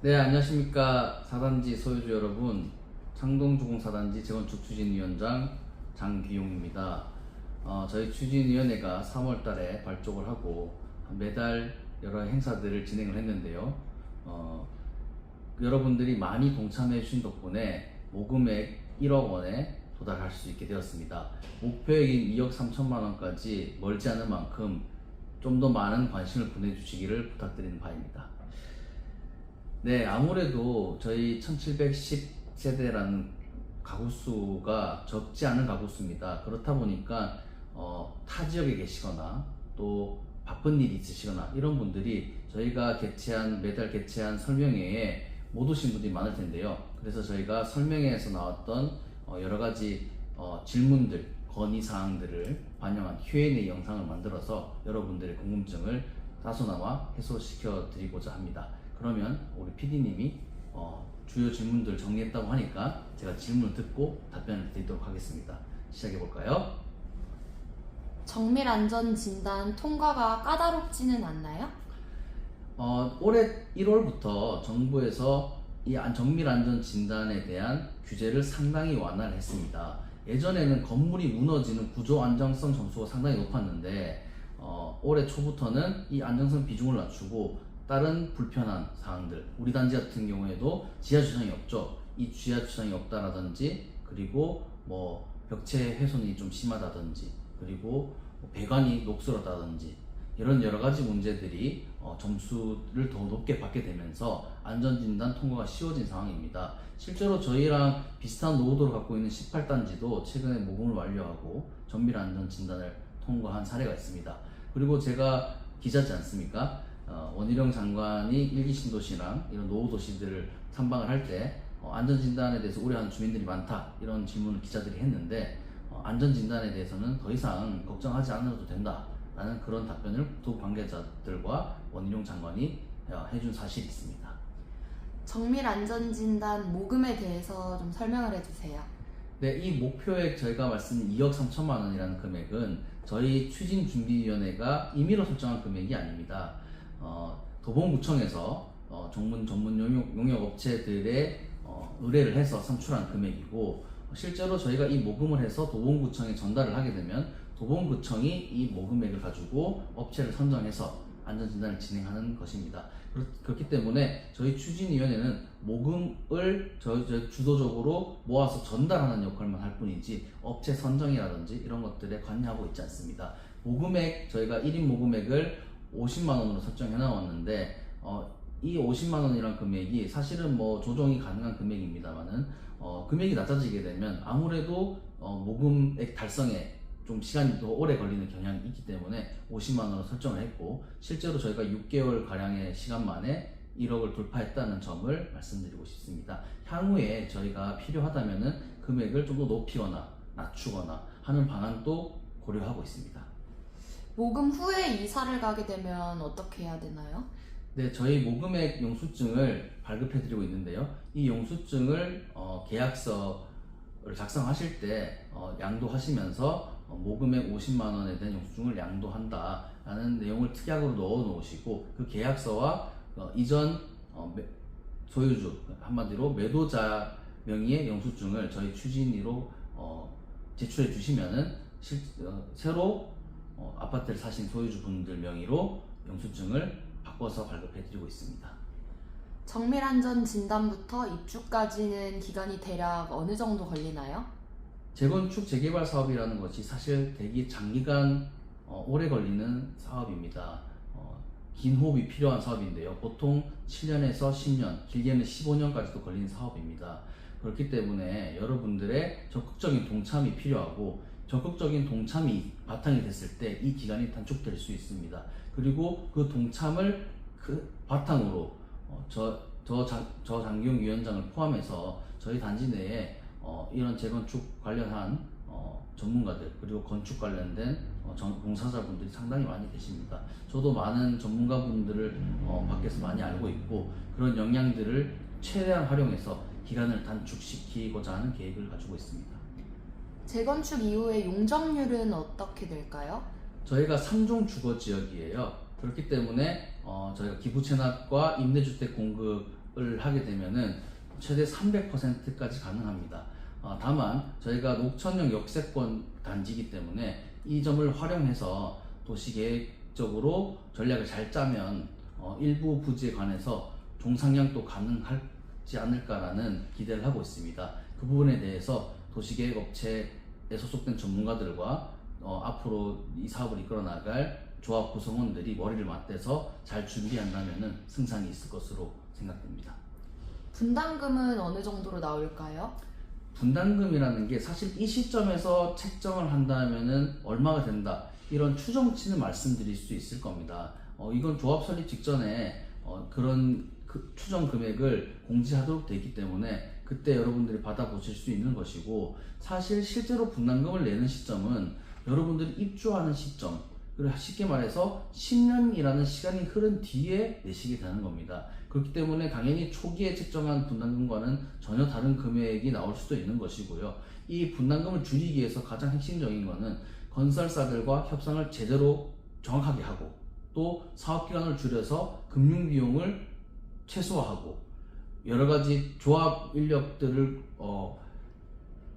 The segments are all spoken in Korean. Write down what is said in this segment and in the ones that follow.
네, 안녕하십니까. 사단지 소유주 여러분. 창동주공사단지 재건축 추진위원장 장기용입니다. 저희 추진위원회가 3월 달에 발족을 하고 매달 여러 행사들을 진행을 했는데요. 여러분들이 많이 동참해 주신 덕분에 모금액 1억 원에 도달할 수 있게 되었습니다. 목표액인 2억 3천만 원까지 멀지 않은 만큼 좀 더 많은 관심을 보내주시기를 부탁드리는 바입니다. 네, 아무래도 저희 1710세대라는 가구 수가 적지 않은 가구 수입니다. 그렇다 보니까 타 지역에 계시거나 또 바쁜 일이 있으시거나 이런 분들이 저희가 매달 개최한 설명회에 못 오신 분들이 많을 텐데요. 그래서 저희가 설명회에서 나왔던 여러 가지 질문들, 건의 사항들을 반영한 Q&A 영상을 만들어서 여러분들의 궁금증을 다소나마 해소시켜 드리고자 합니다. 그러면 우리 PD님이 주요 질문들 정리했다고 하니까 제가 질문을 듣고 답변을 드리도록 하겠습니다. 시작해 볼까요? 정밀안전진단 통과가 까다롭지는 않나요? 올해 1월부터 정부에서 이 정밀안전진단에 대한 규제를 상당히 완화를 했습니다. 예전에는 건물이 무너지는 구조 안정성 점수가 상당히 높았는데 올해 초부터는 이 안정성 비중을 낮추고 다른 불편한 사항들, 우리 단지 같은 경우에도 지하 주차장이 없죠. 이 지하 주차장이 없다라든지, 그리고 뭐 벽체 훼손이 좀 심하다든지, 그리고 배관이 녹슬었다든지 이런 여러 가지 문제들이 점수를 더 높게 받게 되면서 안전진단 통과가 쉬워진 상황입니다. 실제로 저희랑 비슷한 노후도를 갖고 있는 18단지도 최근에 모금을 완료하고 정밀안전진단을 통과한 사례가 있습니다. 그리고 제가 기자지 않습니까? 원희룡 장관이 일기 신도시랑 이런 노후 도시들을 탐방을 할 때 안전진단에 대해서 우려하는 주민들이 많다 이런 질문을 기자들이 했는데 안전진단에 대해서는 더 이상 걱정하지 않아도 된다 라는 그런 답변을 두 관계자들과 원희룡 장관이 해준 사실이 있습니다. 정밀안전진단 모금에 대해서 좀 설명을 해주세요. 네, 이 목표액 저희가 말씀드린 2억 3천만 원이라는 금액은 저희 추진준비위원회가 임의로 설정한 금액이 아닙니다. 도봉구청에서 전문 용역 업체들의 의뢰를 해서 산출한 금액이고, 실제로 저희가 이 모금을 해서 도봉구청에 전달을 하게 되면 도봉구청이 이 모금액을 가지고 업체를 선정해서 안전진단을 진행하는 것입니다. 그렇기 때문에 저희 추진위원회는 모금을 저희 주도적으로 모아서 전달하는 역할만 할 뿐이지 업체 선정이라든지 이런 것들에 관여하고 있지 않습니다. 모금액, 저희가 1인 모금액을 50만 원으로 설정해 나왔는데 이 50만 원이란 금액이 사실은 뭐 조정이 가능한 금액입니다만은 금액이 낮아지게 되면 아무래도 모금액 달성에 좀 시간이 더 오래 걸리는 경향이 있기 때문에 50만 원으로 설정을 했고, 실제로 저희가 6개월 가량의 시간 만에 1억을 돌파했다는 점을 말씀드리고 싶습니다. 향후에 저희가 필요하다면은 금액을 좀 더 높이거나 낮추거나 하는 방안도 고려하고 있습니다. 모금 후에 이사를 가게 되면 어떻게 해야 되나요? 네, 저희 모금액 영수증을 발급해 드리고 있는데요. 이 영수증을 계약서를 작성하실 때 양도하시면서 모금액 50만 원에 대한 영수증을 양도한다라는 내용을 특약으로 넣어 놓으시고, 그 계약서와 이전 소유주, 한마디로 매도자 명의의 영수증을 저희 추진위로 제출해 주시면은 새로 아파트를 사신 소유주분들 명의로 영수증을 바꿔서 발급해 드리고 있습니다. 정밀안전진단부터 입주까지는 기간이 대략 어느 정도 걸리나요? 재건축 재개발 사업이라는 것이 사실 되게 장기간 오래 걸리는 사업입니다. 긴 호흡이 필요한 사업인데요. 보통 7년에서 10년, 길게는 15년까지도 걸리는 사업입니다. 그렇기 때문에 여러분들의 적극적인 동참이 필요하고, 적극적인 동참이 바탕이 됐을 때 이 기간이 단축될 수 있습니다. 그리고 그 동참을 바탕으로 저 장기용 위원장을 포함해서 저희 단지 내에 이런 재건축 관련한 전문가들, 그리고 건축 관련된 봉사자분들이 상당히 많이 계십니다. 저도 많은 전문가분들을 밖에서 많이 알고 있고, 그런 역량들을 최대한 활용해서 기간을 단축시키고자 하는 계획을 가지고 있습니다. 재건축 이후에 용적률은 어떻게 될까요? 저희가 3종 주거 지역이에요. 그렇기 때문에 저희가 기부 체납과 임대주택 공급 하게 되면은 최대 300%까지 가능합니다. 다만 저희가 녹천역 역세권 단지이기 때문에 이 점을 활용해서 도시계획적으로 전략을 잘 짜면 일부 부지에 관해서 종상향도 가능하지 않을까라는 기대를 하고 있습니다. 그 부분에 대해서 도시계획업체에 소속된 전문가들과 앞으로 이 사업을 이끌어 나갈 조합 구성원들이 머리를 맞대서 잘 준비한다면 승산이 있을 것으로 생각됩니다. 분담금은 어느 정도로 나올까요? 분담금이라는 게 사실 이 시점에서 책정을 한다면은 얼마가 된다 이런 추정치는 말씀드릴 수 있을 겁니다. 이건 조합 설립 직전에 그런 추정 금액을 공지하도록 되기 때문에 그때 여러분들이 받아보실 수 있는 것이고, 사실 실제로 분담금을 내는 시점은 여러분들이 입주하는 시점, 그리고 쉽게 말해서 10년이라는 시간이 흐른 뒤에 내시게 되는 겁니다. 그렇기 때문에 당연히 초기에 책정한 분담금과는 전혀 다른 금액이 나올 수도 있는 것이고요. 이 분담금을 줄이기 위해서 가장 핵심적인 것은 건설사들과 협상을 제대로 정확하게 하고, 또 사업기간을 줄여서 금융비용을 최소화하고, 여러가지 조합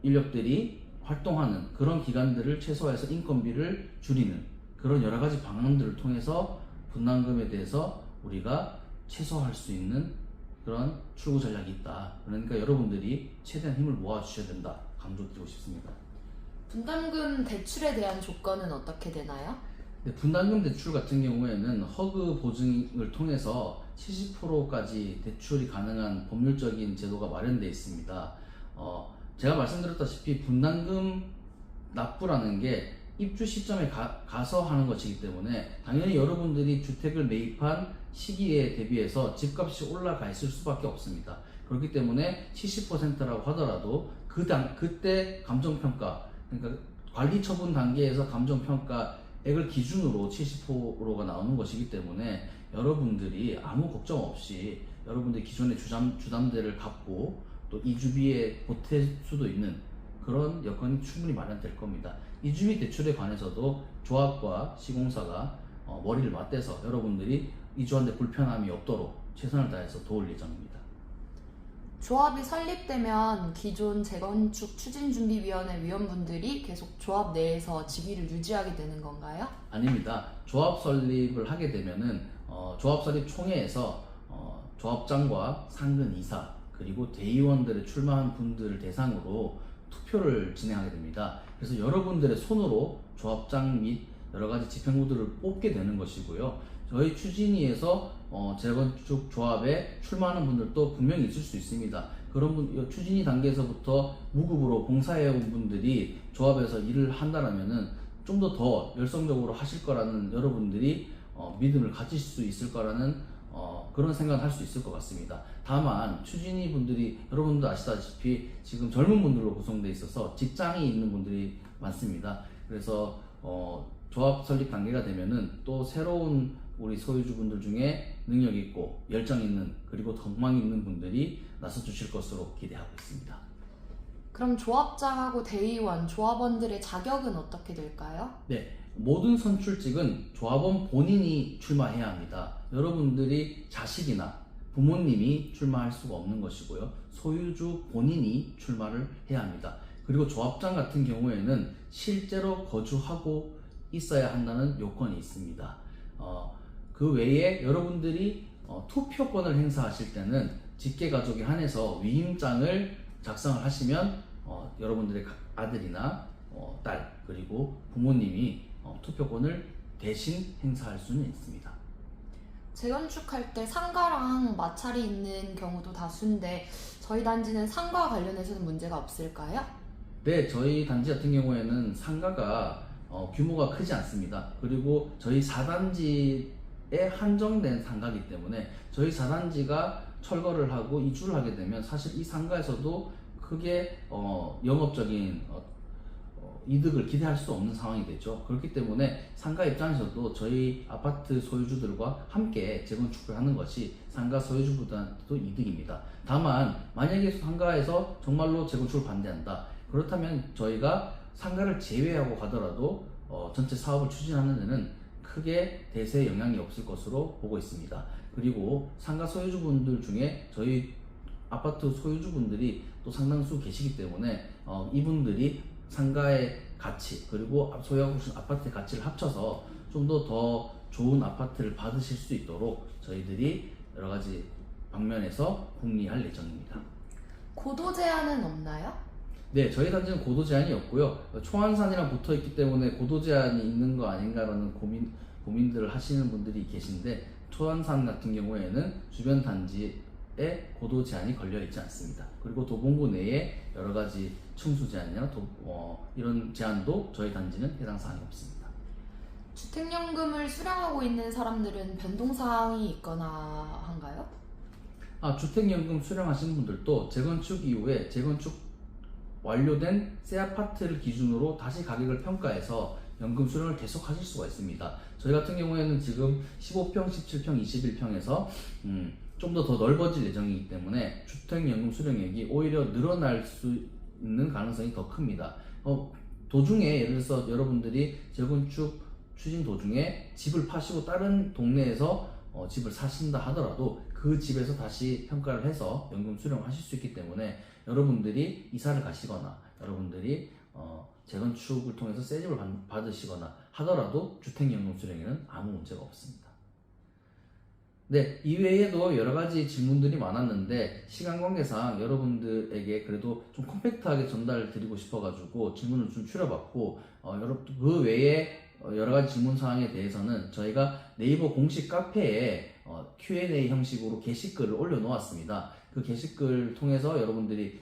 인력들이 활동하는 그런 기간들을 최소화해서 인건비를 줄이는 그런 여러가지 방안들을 통해서 분담금에 대해서 우리가 최소화할 수 있는 그런 출구 전략이 있다. 그러니까 여러분들이 최대한 힘을 모아 주셔야 된다, 강조드리고 싶습니다. 분담금 대출에 대한 조건은 어떻게 되나요? 분담금 대출 같은 경우에는 허그 보증을 통해서 70%까지 대출이 가능한 법률적인 제도가 마련되어 있습니다. 제가 말씀드렸다시피 분담금 납부라는 게 입주 시점에 가서 하는 것이기 때문에 당연히 여러분들이 주택을 매입한 시기에 대비해서 집값이 올라가 있을 수밖에 없습니다. 그렇기 때문에 70%라고 하더라도 그때 감정평가, 그러니까 관리처분 단계에서 감정평가액을 기준으로 70%가 나오는 것이기 때문에 여러분들이 아무 걱정 없이 여러분들 기존의 주담대를 갚고 또 이주비에 보탤 수도 있는 그런 여건이 충분히 마련될 겁니다. 이주비 대출에 관해서도 조합과 시공사가 머리를 맞대서 여러분들이 이주하는데 불편함이 없도록 최선을 다해서 도울 예정입니다. 조합이 설립되면 기존 재건축 추진준비위원회 위원분들이 계속 조합 내에서 직위를 유지하게 되는 건가요? 아닙니다. 조합 설립을 하게 되면은 조합 설립 총회에서 조합장과 상근 이사 그리고 대의원들의 출마한 분들을 대상으로 투표를 진행하게 됩니다. 그래서 여러분들의 손으로 조합장 및 여러가지 집행부들을 뽑게 되는 것이고요. 저희 추진위에서 재건축 조합에 출마하는 분들도 분명히 있을 수 있습니다. 그런 추진위 단계에서부터 무급으로 봉사해온 분들이 조합에서 일을 한다라면은 좀 더 열성적으로 하실 거라는 여러분들이 믿음을 가질 수 있을 거라는 그런 생각을 할 수 있을 것 같습니다. 다만 추진위 분들이 여러분도 아시다시피 지금 젊은 분들로 구성되어 있어서 직장이 있는 분들이 많습니다. 그래서 조합 설립 단계가 되면은 또 새로운 우리 소유주분들 중에 능력 있고 열정 있는 그리고 덕망 있는 분들이 나서 주실 것으로 기대하고 있습니다. 그럼 조합장하고 대의원, 조합원들의 자격은 어떻게 될까요? 네, 모든 선출직은 조합원 본인이 출마해야 합니다. 여러분들이 자식이나 부모님이 출마할 수가 없는 것이고요. 소유주 본인이 출마를 해야 합니다. 그리고 조합장 같은 경우에는 실제로 거주하고 있어야 한다는 요건이 있습니다. 그 외에 여러분들이 투표권을 행사하실 때는 직계가족에 한해서 위임장을 작성을 하시면 여러분들의 아들이나 딸 그리고 부모님이 투표권을 대신 행사할 수는 있습니다. 재건축할 때 상가랑 마찰이 있는 경우도 다수인데 저희 단지는 상가와 관련해서는 문제가 없을까요? 네, 저희 단지 같은 경우에는 상가가 규모가 크지 않습니다. 그리고 저희 4단지에 한정된 상가이기 때문에 저희 4단지가 철거를 하고 이주를 하게 되면 사실 이 상가에서도 크게 영업적인 이득을 기대할 수 없는 상황이 되죠. 그렇기 때문에 상가 입장에서도 저희 아파트 소유주들과 함께 재건축을 하는 것이 상가 소유주보다도 이득입니다. 다만 만약에 상가에서 정말로 재건축을 반대한다, 그렇다면 저희가 상가를 제외하고 가더라도 전체 사업을 추진하는 데는 크게 대세에 영향이 없을 것으로 보고 있습니다. 그리고 상가 소유주분들 중에 저희 아파트 소유주분들이 또 상당수 계시기 때문에 이분들이 상가의 가치 그리고 소유하고 계신 아파트의 가치를 합쳐서 좀 더 좋은 아파트를 받으실 수 있도록 저희들이 여러 가지 방면에서 궁리할 예정입니다. 고도 제한은 없나요? 네, 저희 단지는 고도 제한이 없고요. 초안산이랑 붙어 있기 때문에 고도 제한이 있는 거 아닌가라는 고민들을 하시는 분들이 계신데, 초안산 같은 경우에는 주변 단지에 고도 제한이 걸려 있지 않습니다. 그리고 도봉구 내에 여러 가지 층수 제한이나 이런 제한도 저희 단지는 해당 사항이 없습니다. 주택연금을 수령하고 있는 사람들은 변동사항이 있거나 한가요? 주택연금 수령하시는 분들도 재건축 이후에 재건축 완료된 새 아파트를 기준으로 다시 가격을 평가해서 연금 수령을 계속 하실 수가 있습니다. 저희 같은 경우에는 지금 15평, 17평, 21평에서 좀 더 넓어질 예정이기 때문에 주택연금 수령액이 오히려 늘어날 수 있는 가능성이 더 큽니다. 도중에 예를 들어서 여러분들이 재건축 추진 도중에 집을 파시고 다른 동네에서 집을 사신다 하더라도 그 집에서 다시 평가를 해서 연금 수령하실 수 있기 때문에 여러분들이 이사를 가시거나 여러분들이 재건축을 통해서 새 집을 받으시거나 하더라도 주택연금 수령에는 아무 문제가 없습니다. 네, 이외에도 여러 가지 질문들이 많았는데 시간 관계상 여러분들에게 그래도 좀 컴팩트하게 전달을 드리고 싶어가지고 질문을 좀 추려봤고, 그 외에 여러 가지 질문 사항에 대해서는 저희가 네이버 공식 카페에 Q&A 형식으로 게시글을 올려놓았습니다. 그 게시글 통해서 여러분들이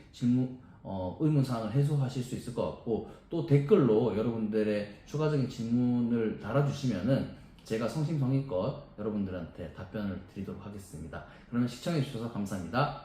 의문 사항을 해소하실 수 있을 것 같고, 또 댓글로 여러분들의 추가적인 질문을 달아주시면은 제가 성심성의껏 여러분들한테 답변을 드리도록 하겠습니다. 그러면 시청해 주셔서 감사합니다.